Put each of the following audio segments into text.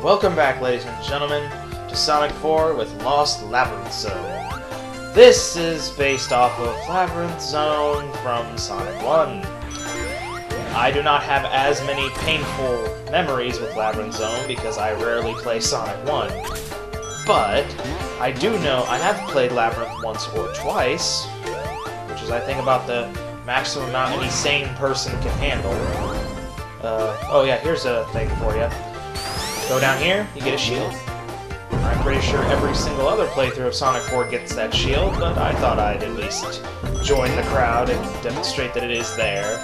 Welcome back, ladies and gentlemen, to Sonic 4 with Lost Labyrinth Zone. This is based off of Labyrinth Zone from Sonic 1. I do not have as many painful memories with Labyrinth Zone because I rarely play Sonic 1. But I do know I have played Labyrinth once or twice, which is I think about the maximum amount any sane person can handle. Oh yeah, here's a thing for you. Go down here, you get a shield. I'm pretty sure every single other playthrough of Sonic 4 gets that shield, but I thought I'd at least join the crowd and demonstrate that it is there.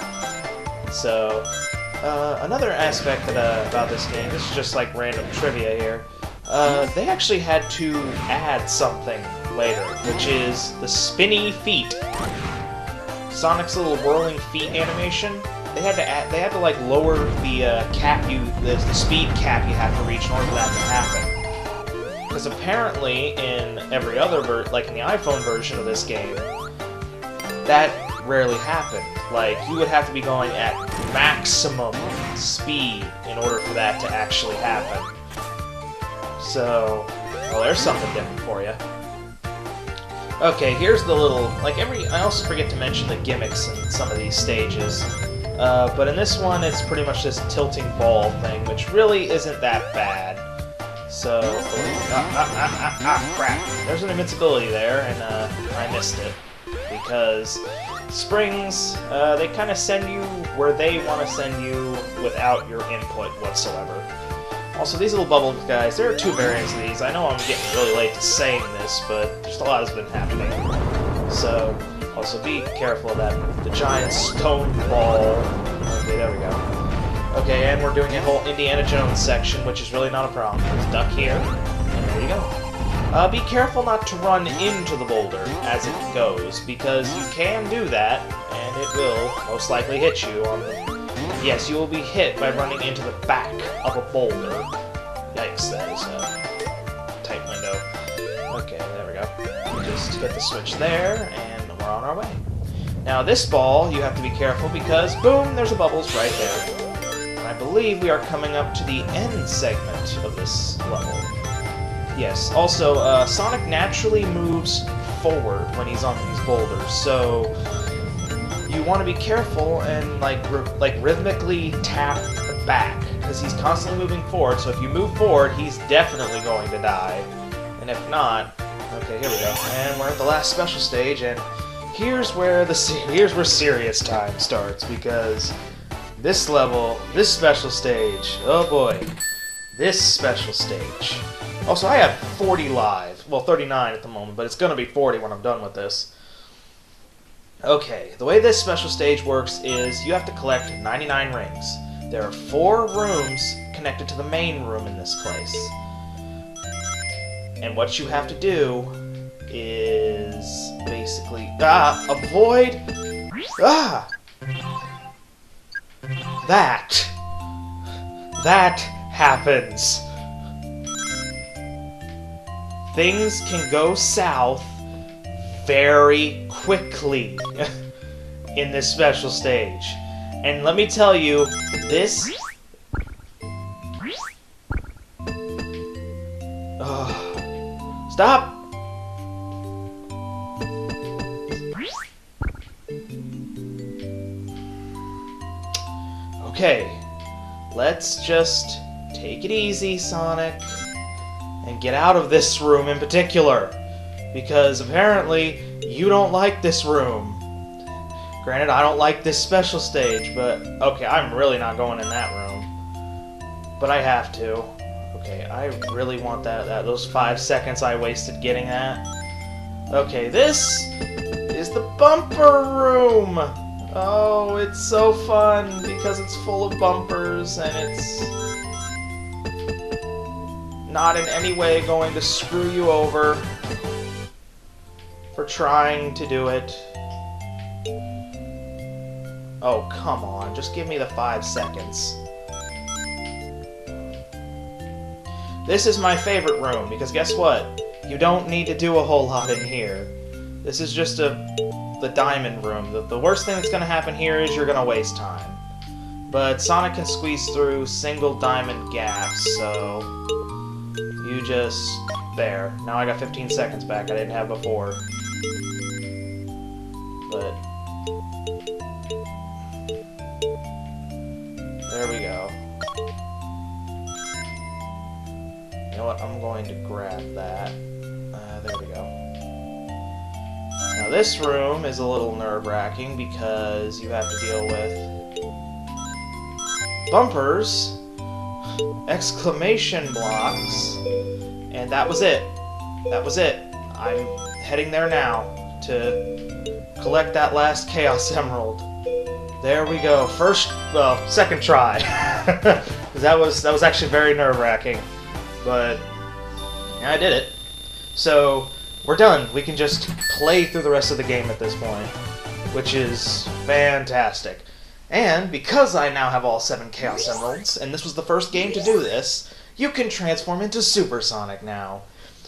So, another aspect about this game, this is just like random trivia here, they actually had to add something later, which is the spinny feet. Sonic's little whirling feet animation. They had to like lower the the speed cap you have to reach in order for that to happen. Because apparently in every other like in the iPhone version of this game, that rarely happened. Like you would have to be going at maximum speed in order for that to actually happen. So, well, there's something different for you. Okay, here's the little I also forget to mention the gimmicks in some of these stages. But in this one, it's pretty much this tilting ball thing, which really isn't that bad. So, crap. There's an invincibility there, and I missed it. Because springs, they kind of send you where they want to send you without your input whatsoever. Also, these little bubble guys, there are two variants of these. I know I'm getting really late to saying this, but just a lot has been happening. So, also be careful of that, the giant stone ball. Okay, there we go. Okay, and we're doing a whole Indiana Jones section, which is really not a problem. Just duck here, and there you go. Be careful not to run into the boulder as it goes, because you can do that, and it will most likely hit you on the... Yes, you will be hit by running into the back of a boulder. Yikes, that is a tight window. Okay, there we go. Just hit the switch there, and we're on our way. Now this ball, you have to be careful because, boom, there's a bubbles right there. And I believe we are coming up to the end segment of this level. Yes, also, Sonic naturally moves forward when he's on these boulders, so you want to be careful and like rhythmically tap the back, because he's constantly moving forward, so if you move forward, he's definitely going to die. And if not, okay, here we go. And we're at the last special stage, and here's where serious time starts, because this level, this special stage, oh boy, this special stage. Also, I have 40 lives, well 39 at the moment, but it's gonna be 40 when I'm done with this. Okay, the way this special stage works is you have to collect 99 rings. There are 4 rooms connected to the main room in this place. And what you have to do is basically avoid that happens. Things can go south very quickly in this special stage. And let me tell you, this stop! Okay, let's just take it easy, Sonic, and get out of this room in particular, because apparently you don't like this room. Granted, I don't like this special stage, but okay, I'm really not going in that room. But I have to. Okay, I really want those 5 seconds I wasted getting that. Okay, this is the bumper room! Oh, it's so fun because it's full of bumpers and it's not in any way going to screw you over for trying to do it. Oh, come on, just give me the 5 seconds. This is my favorite room, because guess what? You don't need to do a whole lot in here. This is just the diamond room. The worst thing that's going to happen here is you're going to waste time. But Sonic can squeeze through single diamond gaps, so you just... there. Now I got 15 seconds back I didn't have before. But... there we go. You know what? I'm going to grab that. There we go. Now this room is a little nerve-wracking because you have to deal with bumpers, exclamation blocks, and that was it. That was it. I'm heading there now to collect that last Chaos Emerald. There we go. Second try. that was actually very nerve-wracking, but yeah, I did it. So we're done. We can just play through the rest of the game at this point, which is fantastic. And because I now have all 7 Chaos Emeralds, and this was the first game to do this, you can transform into Super Sonic now,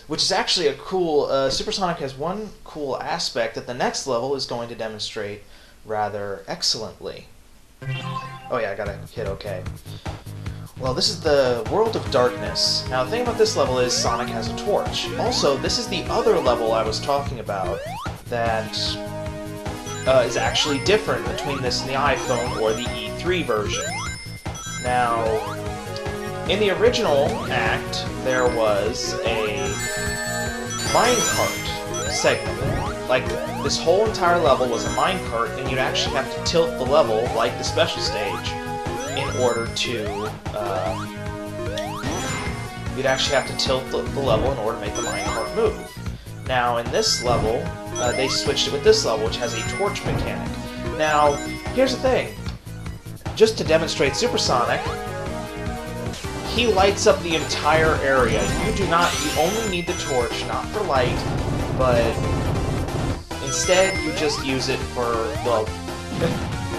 which is actually a cool... Super Sonic has one cool aspect that the next level is going to demonstrate rather excellently. Oh yeah, I gotta hit OK. Well, this is the World of Darkness. Now, the thing about this level is Sonic has a torch. Also, this is the other level I was talking about that is actually different between this and the iPhone or the E3 version. Now, in the original act, there was a minecart segment. Like, this whole entire level was a minecart, and you'd actually have to tilt the level, like the special stage, in order to, you'd actually have to tilt the level in order to make the minecart move. Now, in this level, they switched it with this level, which has a torch mechanic. Now, here's the thing. Just to demonstrate Super Sonic, he lights up the entire area. You only need the torch, not for light, but instead you just use it for, well,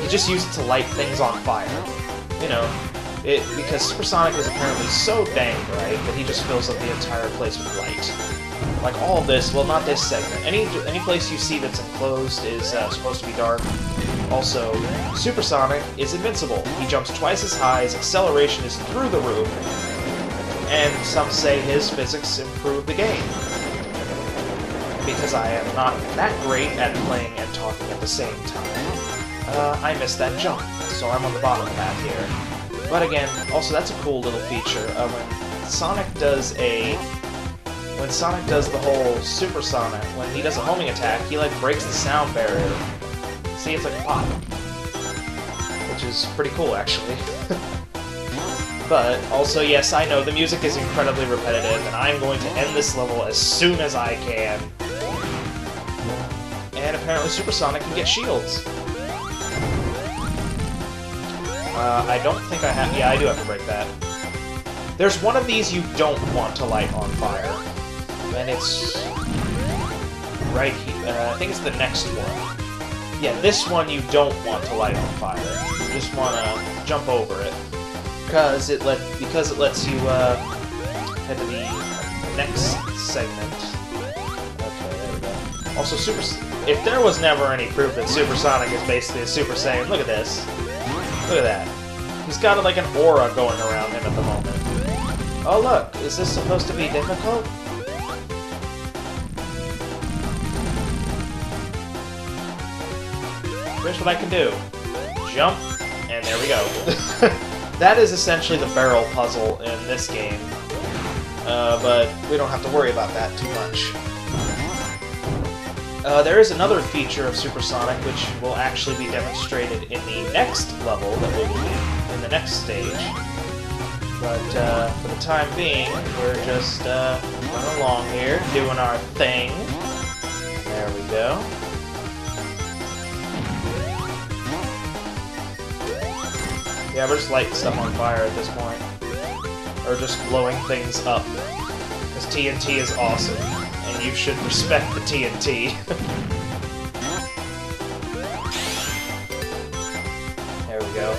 you just use it to light things on fire. You know, because Super Sonic is apparently so dang bright that he just fills up the entire place with light. Like all of this, well, not this segment. Any place you see that's enclosed is supposed to be dark. Also, Super Sonic is invincible. He jumps twice as high, his acceleration is through the roof, and some say his physics improve the game. Because I am not that great at playing and talking at the same time, I missed that jump, so I'm on the bottom path here. But again, also that's a cool little feature. When Sonic does the whole Super Sonic, when he does a homing attack, he like breaks the sound barrier. See, it's like a pop. Which is pretty cool, actually. But, also, yes, I know, the music is incredibly repetitive, and I'm going to end this level as soon as I can. And apparently Super Sonic can get shields. I don't think I have... yeah, I do have to break that. There's one of these you don't want to light on fire. And it's... right here. I think it's the next one. Yeah, this one you don't want to light on fire. You just want to jump over it. Because it lets you head to the next segment. Okay, there we go. Also, if there was never any proof that Super Sonic is basically a Super Saiyan, look at this. Look at that. He's got like an aura going around him at the moment. Oh look, is this supposed to be difficult? Here's what I can do. Jump, and there we go. That is essentially the barrel puzzle in this game. But we don't have to worry about that too much. There is another feature of Super Sonic which will actually be demonstrated in the next level that we will be in the next stage. But for the time being, we're just going along here, doing our thing. There we go. Yeah, we're just lighting stuff on fire at this point. Or just blowing things up. Because TNT is awesome. And you should respect the TNT. There we go.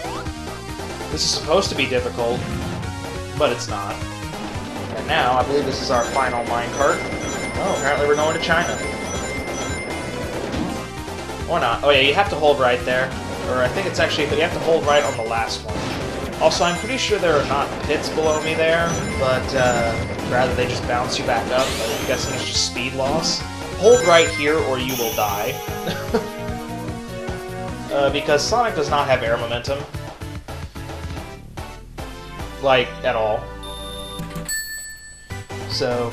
This is supposed to be difficult, but it's not. And now, I believe this is our final minecart. Oh, apparently we're going to China. Or not. Oh yeah, you have to hold right there. Or I think it's actually, you have to hold right on the last one. Also, I'm pretty sure there are not pits below me there, but rather they just bounce you back up. I'm guessing it's just speed loss. Hold right here or you will die. Because Sonic does not have air momentum. Like, at all. So,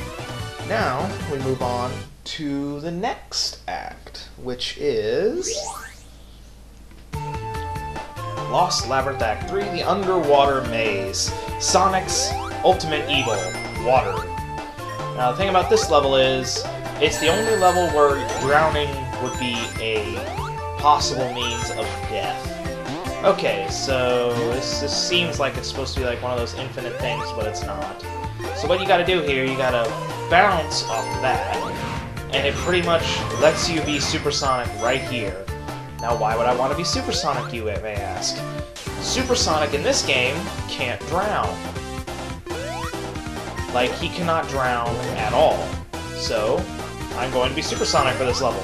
now we move on to the next act, which is Lost Labyrinth Act 3, The Underwater Maze. Sonic's Ultimate Evil, Water. Now, the thing about this level is, it's the only level where drowning would be a possible means of death. Okay, so this seems like it's supposed to be like one of those infinite things, but it's not. So what you gotta do here, you gotta bounce off of that, and it pretty much lets you be supersonic right here. Now, why would I want to be supersonic, you may ask? Supersonic in this game can't drown. Like, he cannot drown at all. So, I'm going to be supersonic for this level.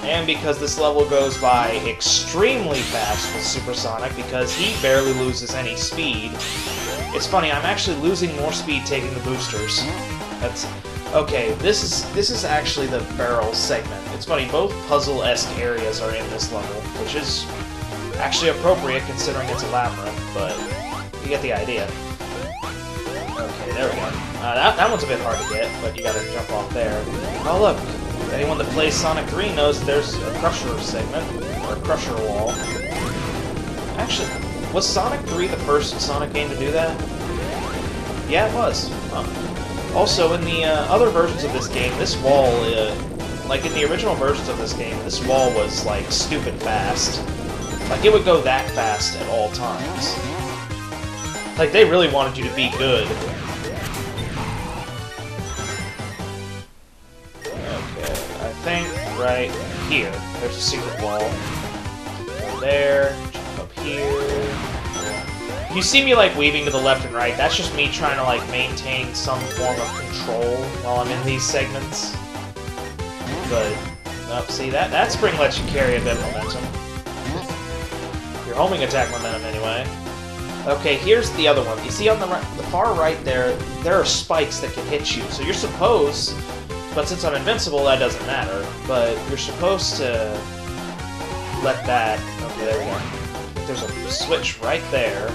And because this level goes by extremely fast with supersonic, because he barely loses any speed. It's funny, I'm actually losing more speed taking the boosters. That's... Okay, this is actually the barrel segment. It's funny, both puzzle-esque areas are in this level, which is actually appropriate considering it's a labyrinth, but you get the idea. Okay, there we go. That one's a bit hard to get, but you gotta jump off there. Oh look, anyone that plays Sonic 3 knows there's a Crusher segment, or a Crusher wall. Actually, was Sonic 3 the first Sonic game to do that? Yeah, it was. Huh. Also, in the other versions of this game, this wall, like in the original versions of this game, this wall was, like, stupid fast. Like, it would go that fast at all times. Like, they really wanted you to be good. Okay, I think right here, there's a secret wall. Go there, jump up here. You see me, like, weaving to the left and right, that's just me trying to, like, maintain some form of control while I'm in these segments. But, nope, see, that spring lets you carry a bit of momentum. Your homing attack momentum, anyway. Okay, here's the other one. You see on the far right there are spikes that can hit you. So you're supposed, but since I'm invincible, that doesn't matter. But you're supposed to let that... Okay, there we go. There's a switch right there.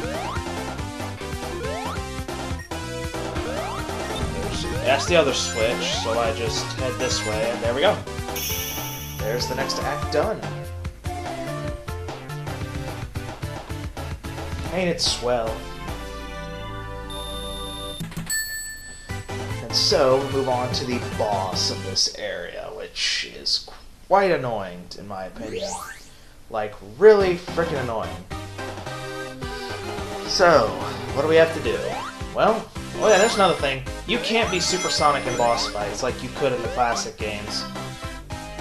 That's the other switch, so I just head this way, and there we go. There's the next act done. Ain't it swell? And so, we move on to the boss of this area, which is quite annoying, in my opinion. Like, really freaking annoying. So, what do we have to do? Well, oh yeah, there's another thing. You can't be supersonic in boss fights like you could in the classic games.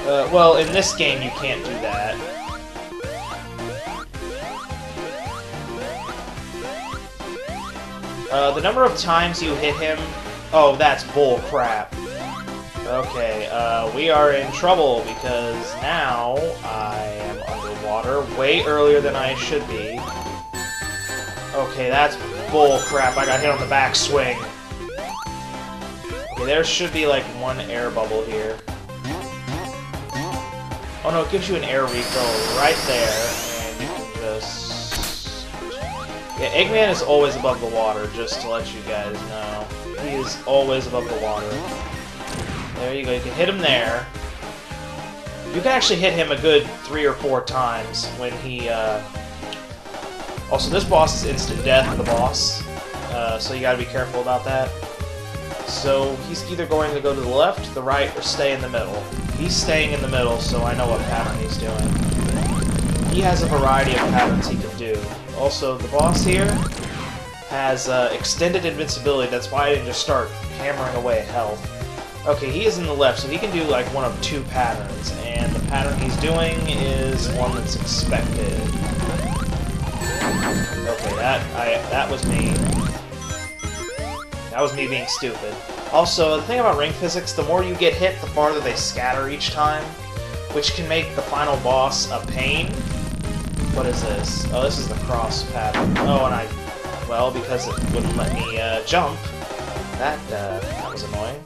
Well, in this game you can't do that. The number of times you hit him... Oh, that's bull crap. Okay, we are in trouble because now I am underwater way earlier than I should be. Okay, that's bull crap. I got hit on the back swing. Okay, there should be like one air bubble here. Oh no, it gives you an air refill right there, and you can just... Yeah, Eggman is always above the water, just to let you guys know. He is always above the water. There you go, you can hit him there. You can actually hit him a good 3 or 4 times when he, Also, this boss is instant death, the boss, so you gotta be careful about that. So, he's either going to go to the left, the right, or stay in the middle. He's staying in the middle, so I know what pattern he's doing. He has a variety of patterns he can do. Also, the boss here has extended invincibility, that's why I didn't just start hammering away at health. Okay, he is in the left, so he can do like one of 2 patterns, and the pattern he's doing is one that's expected. Okay, that was me. That was me being stupid. Also, the thing about ring physics, the more you get hit, the farther they scatter each time. which can make the final boss a pain. What is this? Oh, this is the cross pattern. Oh, and well, because it wouldn't let me jump. That was annoying.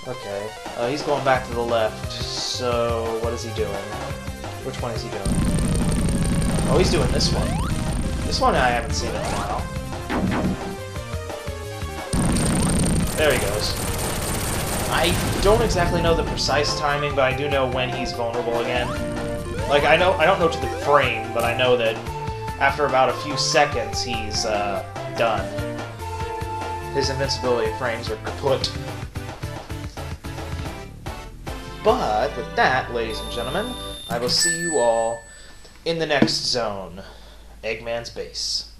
Okay, he's going back to the left, so what is he doing? Which one is he doing? Oh, he's doing this one. This one I haven't seen in a while. There he goes. I don't exactly know the precise timing, but I do know when he's vulnerable again. Like, I don't know to the frame, but I know that after about a few seconds, he's done. His invincibility frames are kaput. But with that, ladies and gentlemen, I will see you all in the next zone, Eggman's Base.